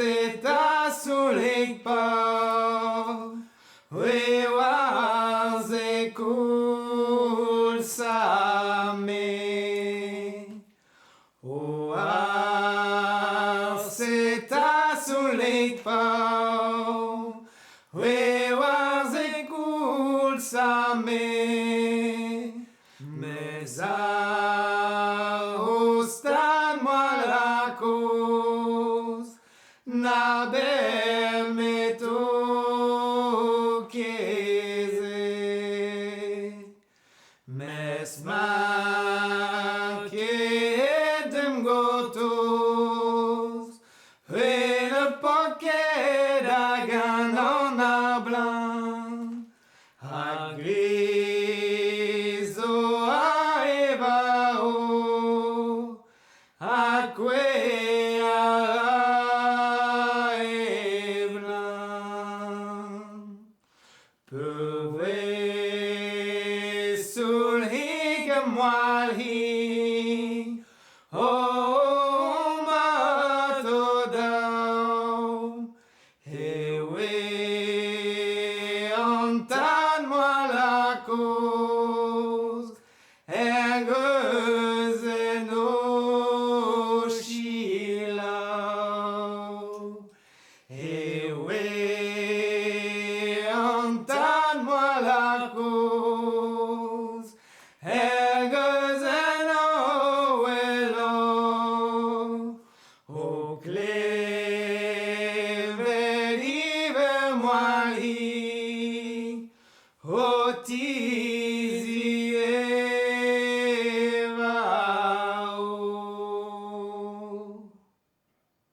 seta sulik pa, we waze kul same. O seta sulik pa, we waze kul same. Mais ostan-moi la cause, na bel meto chiese. Mes ma chiedem gotos, e le poche d'agan en a blanc, a griso a evao, acque a eblan. Peuve sul hic moalhi, o mato dau, e we ontan-moi la cause, ergeus en o chilau. E we ontan-moi la cause, ergeus en o velo, o cleve dive moalhi, o ti